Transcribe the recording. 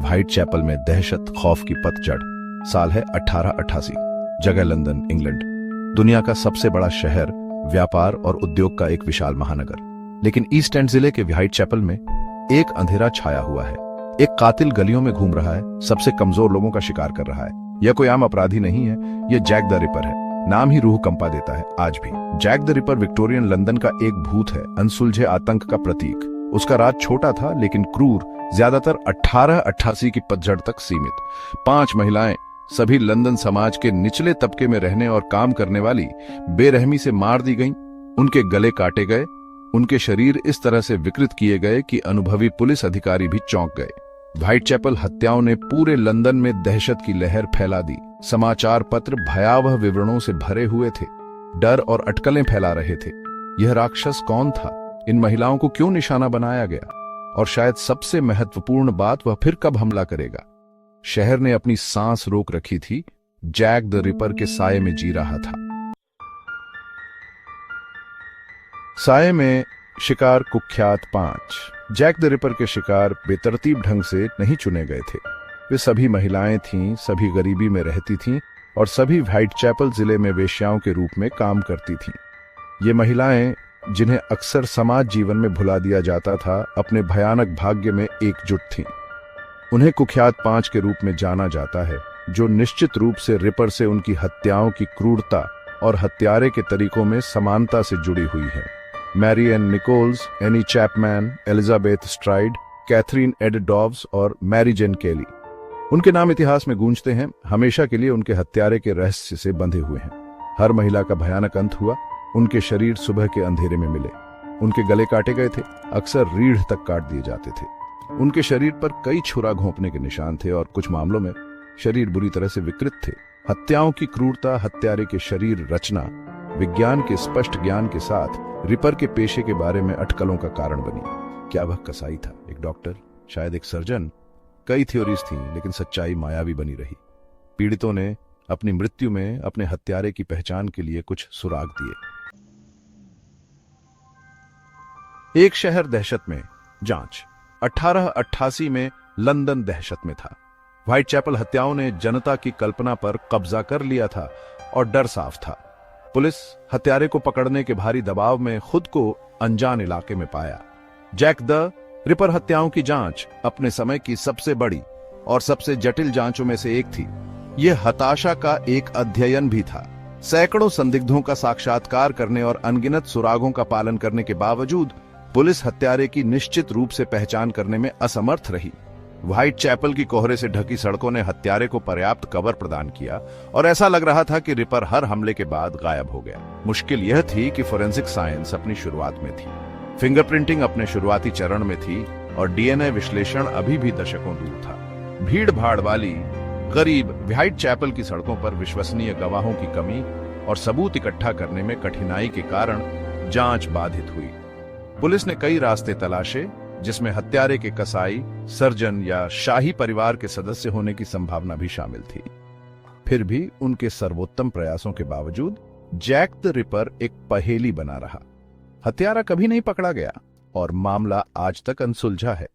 White chapel में दहशत खौफ की पतझड़। साल है 1888। जगह लंदन, इंग्लैंड। दुनिया का सबसे बड़ा शहर, व्यापार और उद्योग का एक विशाल महानगर। लेकिन ईस्ट एंड जिले के व्हाइट चैपल में एक अंधेरा छाया हुआ है। एक कातिल गलियों में घूम रहा है, सबसे कमजोर लोगों का शिकार कर रहा है। यह कोई आम अपराधी नहीं है, यह जैक द रिपर है। नाम ही रूह कंपा देता है आज भी। Jack the Ripper Victorian London का एक भूत है, अनसुलझे आतंक का प्रतीक। उसका राज छोटा था लेकिन क्रूर, ज्यादातर 1888 की पतझड़ तक सीमित। 5 महिलाएं, सभी लंदन समाज के निचले तबके में रहने और काम करने वाली, बेरहमी से मार दी गईं। उनके गले काटे गए, उनके शरीर इस तरह से विकृत किए गए कि अनुभवी पुलिस अधिकारी भी चौंक गए। व्हाइट चैपल हत्याओं ने पूरे लंदन में दहशत की लहर फैला दी। समाचार पत्र भयावह विवरणों से भरे हुए थे, डर और अटकलें फैला रहे थे। यह राक्षस कौन था? इन महिलाओं को क्यों निशाना बनाया गया? और शायद सबसे महत्वपूर्ण बात, वह फिर कब हमला करेगा? शहर ने अपनी सांस रोक रखी थी। जैक द रिपर के साये में जी रहा था। साये में शिकार कुख्यात 5। जैक द रिपर के शिकार बेतरतीब ढंग से नहीं चुने गए थे। वे सभी महिलाएं थीं, सभी गरीबी में रहती थीं और सभी व्हाइट चैपल जिले में वेश्याओं के रूप में काम करती थीं। ये महिलाएं, जिन्हें अक्सर समाज जीवन में भुला दिया जाता था, अपने भयानक भाग्य में एकजुट थीं। उन्हें कुख्यात 5 के रूप में जाना जाता है, जो निश्चित रूप से रिपर से उनकी हत्याओं की क्रूरता और हत्यारे के तरीकों में समानता से जुड़ी हुई है। Mary Ann Nichols, Annie Chapman, Elizabeth Stride, Catherine Eddowes और मैरी जेन केली, उनके नाम इतिहास में गूंजते हैं। हमेशा के लिए उनके हत्यारे के रहस्य से बंधे हुए हैं। हर महिला का भयानक अंत हुआ। उनके शरीर सुबह के अंधेरे में मिले। उनके गले काटे गए थे, अक्सर रीढ़ तक काट दिए जाते थे। उनके शरीर पर कई छुरा घोंपने के निशान थे और कुछ मामलों में शरीर बुरी तरह से विकृत थे। हत्याओं की क्रूरता, हत्यारे के शरीर रचना, विज्ञान के स्पष्ट ज्ञान के साथ रिपर के पेशे के बारे में अटकलों का कारण बनी। क्या वह कसाई था, एक डॉक्टर, शायद एक सर्जन? कई थ्योरीज थीं, लेकिन सच्चाई मायावी बनी रही। पीड़ितों ने अपनी मृत्यु में अपने हत्यारे की पहचान के लिए कुछ सुराग दिए। एक शहर दहशत में, जांच। 1888 में लंदन दहशत में था। व्हाइट चैपल हत्याओं ने जनता की कल्पना पर कब्जा कर लिया था और डर साफ था। पुलिस हत्यारे को पकड़ने के भारी दबाव में खुद को अनजान इलाके में पाया। जैक द रिपर हत्याओं की जांच अपने समय की सबसे बड़ी और सबसे जटिल जांचों में से एक थी। यह हताशा का एक अध्ययन भी था। सैकड़ों संदिग्धों का साक्षात्कार करने और अनगिनत सुरागों का पालन करने के बावजूद पुलिस हत्यारे की निश्चित रूप से पहचान करने में असमर्थ रही। व्हाइट चैपल की कोहरे से ढकी सड़कों ने हत्यारे को पर्याप्त कवर प्रदान किया और ऐसा लग रहा था कि रिपर हर हमले के बाद गायब हो गया। मुश्किल यह थी कि फोरेंसिक साइंस अपनी शुरुआत में थी, फिंगरप्रिंटिंग अपने शुरुआती चरण में थी और डीएनए विश्लेषण अभी भी दशकों दूर था। भीड़ भाड़ वाली गरीब व्हाइट चैपल की सड़कों पर विश्वसनीय गवाहों की कमी और सबूत इकट्ठा करने में कठिनाई के कारण जांच बाधित हुई। पुलिस ने कई रास्ते तलाशे, जिसमें हत्यारे के कसाई, सर्जन या शाही परिवार के सदस्य होने की संभावना भी शामिल थी। फिर भी उनके सर्वोत्तम प्रयासों के बावजूद जैक द रिपर एक पहेली बना रहा। हत्यारा कभी नहीं पकड़ा गया और मामला आज तक अनसुलझा है।